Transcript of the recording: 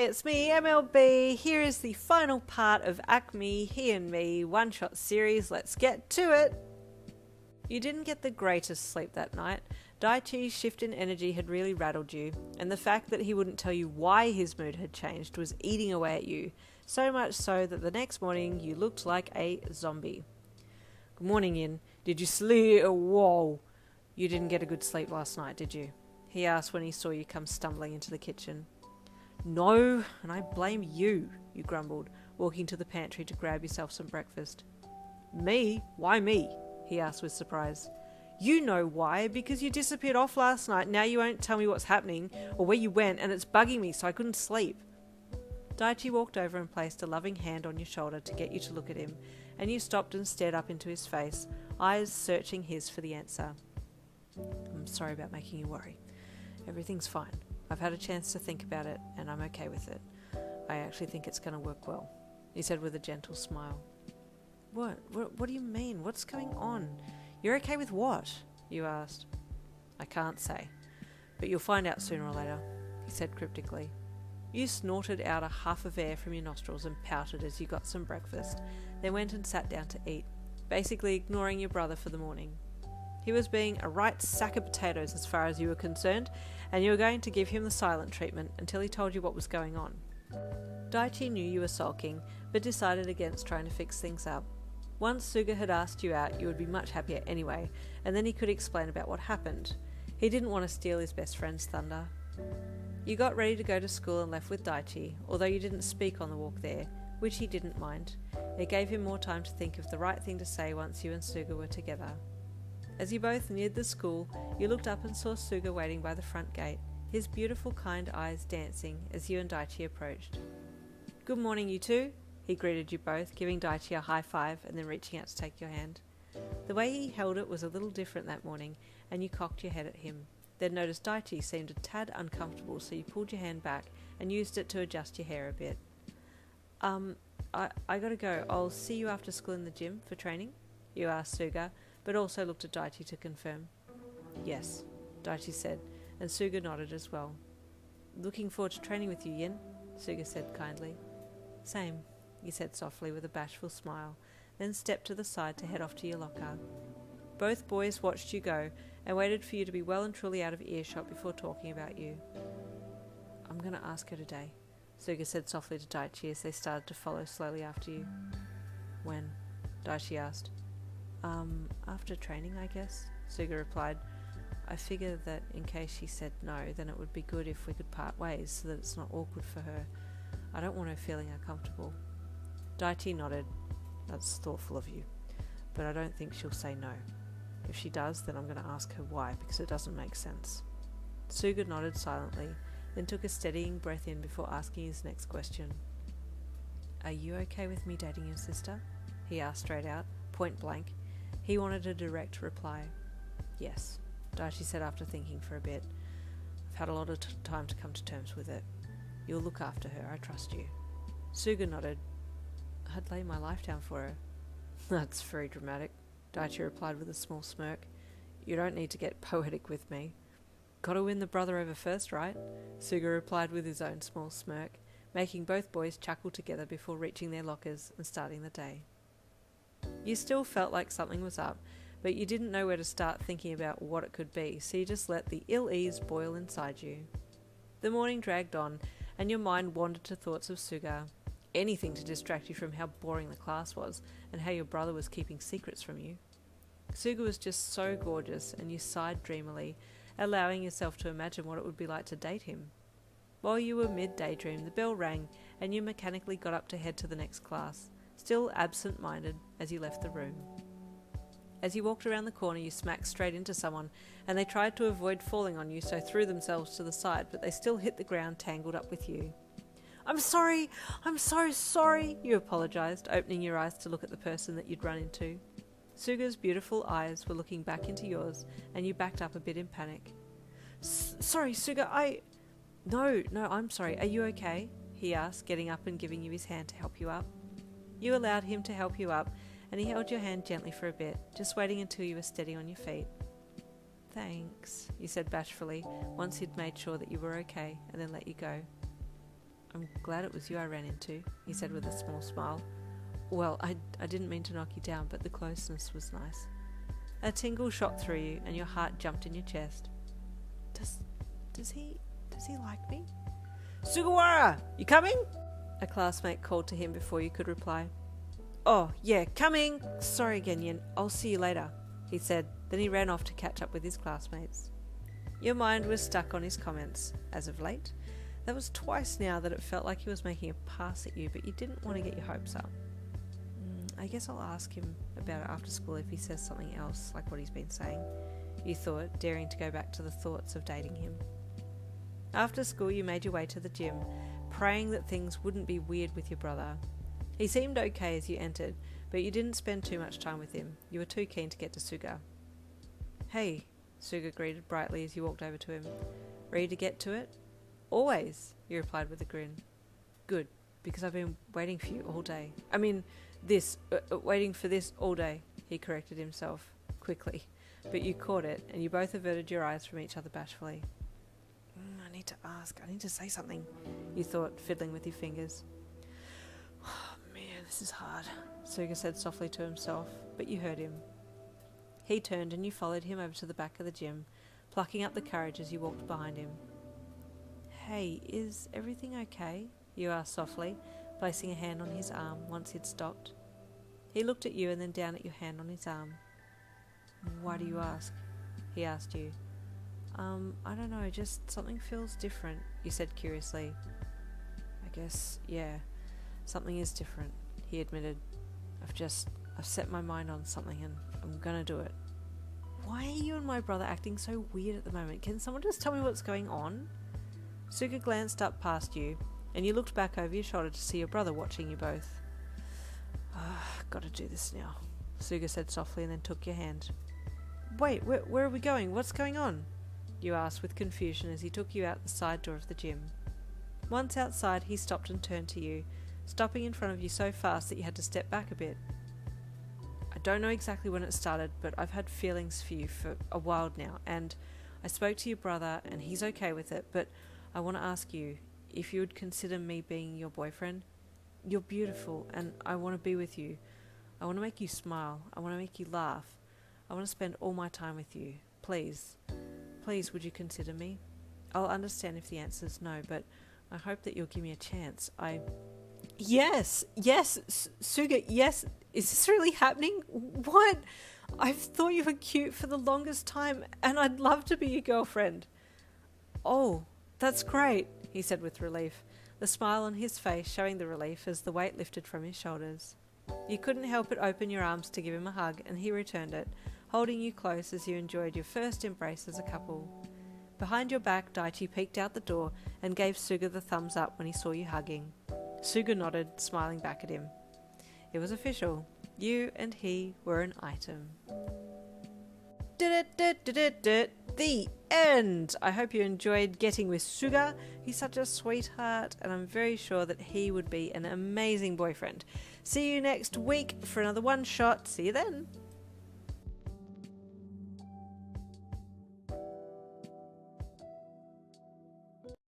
It's me, MLB. Here is the final part of ACME, He and Me one-shot series. Let's get to it! You didn't get the greatest sleep that night. Daichi's shift in energy had really rattled you, and the fact that he wouldn't tell you why his mood had changed was eating away at you, so much so that the next morning you looked like a zombie. Good morning, Yin. Did you sleep? Whoa. You didn't get a good sleep last night, did you? He asked when he saw you come stumbling into the kitchen. No, and I blame you, you grumbled, walking to the pantry to grab yourself some breakfast. Me? Why me? He asked with surprise. You know why, because you disappeared off last night. Now you won't tell me what's happening or where you went, and it's bugging me so I couldn't sleep. Daichi walked over and placed a loving hand on your shoulder to get you to look at him, and you stopped and stared up into his face, eyes searching his for the answer. I'm sorry about making you worry. Everything's fine. I've had a chance to think about it, and I'm okay with it. I actually think it's going to work well, he said with a gentle smile. What do you mean? What's going on? You're okay with what? You asked. I can't say, but you'll find out sooner or later, he said cryptically. You snorted out a huff of air from your nostrils and pouted as you got some breakfast, then went and sat down to eat, basically ignoring your brother for the morning. He was being a right sack of potatoes as far as you were concerned, and you were going to give him the silent treatment until he told you what was going on. Daichi knew you were sulking, but decided against trying to fix things up. Once Suga had asked you out, you would be much happier anyway, and then he could explain about what happened. He didn't want to steal his best friend's thunder. You got ready to go to school and left with Daichi, although you didn't speak on the walk there, which he didn't mind. It gave him more time to think of the right thing to say once you and Suga were together. As you both neared the school, you looked up and saw Suga waiting by the front gate, his beautiful kind eyes dancing as you and Daichi approached. Good morning, you two, he greeted you both, giving Daichi a high five and then reaching out to take your hand. The way he held it was a little different that morning, and you cocked your head at him, then noticed Daichi seemed a tad uncomfortable, so you pulled your hand back and used it to adjust your hair a bit. I gotta go. I'll see you after school in the gym for training, you asked Suga, but also looked at Daichi to confirm. Yes, Daichi said, and Suga nodded as well. Looking forward to training with you, Yin, Suga said kindly. Same, you said softly with a bashful smile, then stepped to the side to head off to your locker. Both boys watched you go and waited for you to be well and truly out of earshot before talking about you. I'm going to ask her today, Suga said softly to Daichi as they started to follow slowly after you. When? Daichi asked. After training, I guess, Suga replied. I figure that in case she said no, then it would be good if we could part ways so that it's not awkward for her. I don't want her feeling uncomfortable. Daichi nodded. That's thoughtful of you, but I don't think she'll say no. If she does, then I'm going to ask her why, because it doesn't make sense. Suga nodded silently, then took a steadying breath in before asking his next question. Are you okay with me dating your sister? He asked straight out, point blank. He wanted a direct reply. Yes, Daichi said after thinking for a bit. I've had a lot of time to come to terms with it. You'll look after her, I trust you. Suga nodded. I'd lay my life down for her. That's very dramatic, Daichi replied with a small smirk. You don't need to get poetic with me. Gotta win the brother over first, right? Suga replied with his own small smirk, making both boys chuckle together before reaching their lockers and starting the day. You still felt like something was up, but you didn't know where to start thinking about what it could be, so you just let the ill-ease boil inside you. The morning dragged on, and your mind wandered to thoughts of Suga, anything to distract you from how boring the class was and how your brother was keeping secrets from you. Suga was just so gorgeous, and you sighed dreamily, allowing yourself to imagine what it would be like to date him. While you were mid-daydream, the bell rang, and you mechanically got up to head to the next class, still absent-minded as you left the room. As you walked around the corner, you smacked straight into someone, and they tried to avoid falling on you, so threw themselves to the side, but they still hit the ground tangled up with you. I'm so sorry, you apologised, opening your eyes to look at the person that you'd run into. Suga's beautiful eyes were looking back into yours, and you backed up a bit in panic. Sorry, Suga, No, I'm sorry. Are you okay? He asked, getting up and giving you his hand to help you up. You allowed him to help you up, and he held your hand gently for a bit, just waiting until you were steady on your feet. Thanks, you said bashfully, once he'd made sure that you were okay, and then let you go. I'm glad it was you I ran into, he said with a small smile. Well, I didn't mean to knock you down, but the closeness was nice. A tingle shot through you, and your heart jumped in your chest. Does he like me? Sugawara, you coming? A classmate called to him before you could reply. Oh, yeah, coming! Sorry again, Yin. I'll see you later, he said. Then he ran off to catch up with his classmates. Your mind was stuck on his comments, as of late. That was twice now that it felt like he was making a pass at you, but you didn't want to get your hopes up. I guess I'll ask him about it after school if he says something else like what he's been saying, you thought, daring to go back to the thoughts of dating him. After school, you made your way to the gym, praying that things wouldn't be weird with your brother. He seemed okay as you entered, but you didn't spend too much time with him. You were too keen to get to Suga. Hey, Suga greeted brightly as you walked over to him. Ready to get to it? Always, he replied with a grin. Good, because I've been waiting for you all day. Waiting for this all day, he corrected himself, quickly. But you caught it, and you both averted your eyes from each other bashfully. I need to ask, I need to say something, you thought, fiddling with your fingers. Oh man, this is hard, Suga said softly to himself, but you heard him. He turned and you followed him over to the back of the gym, plucking up the courage as you walked behind him. Hey, is everything okay? You asked softly, placing a hand on his arm once he'd stopped. He looked at you and then down at your hand on his arm. Why do you ask? He asked you. I don't know, just something feels different, you said curiously. I guess, yeah, something is different, he admitted. I've set my mind on something and I'm gonna do it. Why are you and my brother acting so weird at the moment? Can someone just tell me what's going on? Suga glanced up past you, and you looked back over your shoulder to see your brother watching you both. Gotta do this now, Suga said softly and then took your hand. Wait, where are we going? What's going on? You asked with confusion as he took you out the side door of the gym. Once outside, he stopped and turned to you, stopping in front of you so fast that you had to step back a bit. I don't know exactly when it started, but I've had feelings for you for a while now, and I spoke to your brother and he's okay with it, but I want to ask you if you would consider me being your boyfriend. You're beautiful and I want to be with you. I want to make you smile. I want to make you laugh. I want to spend all my time with you. Please, would you consider me? I'll understand if the answer is no, but I hope that you'll give me a chance. Yes, Suga, yes. Is this really happening? What? I've thought you were cute for the longest time, and I'd love to be your girlfriend. Oh, that's great, he said with relief, the smile on his face showing the relief as the weight lifted from his shoulders. You couldn't help but open your arms to give him a hug, and he returned it, holding you close as you enjoyed your first embrace as a couple. Behind your back, Daichi peeked out the door and gave Suga the thumbs up when he saw you hugging. Suga nodded, smiling back at him. It was official. You and he were an item. The end! I hope you enjoyed getting with Suga. He's such a sweetheart, and I'm very sure that he would be an amazing boyfriend. See you next week for another one shot. See you then!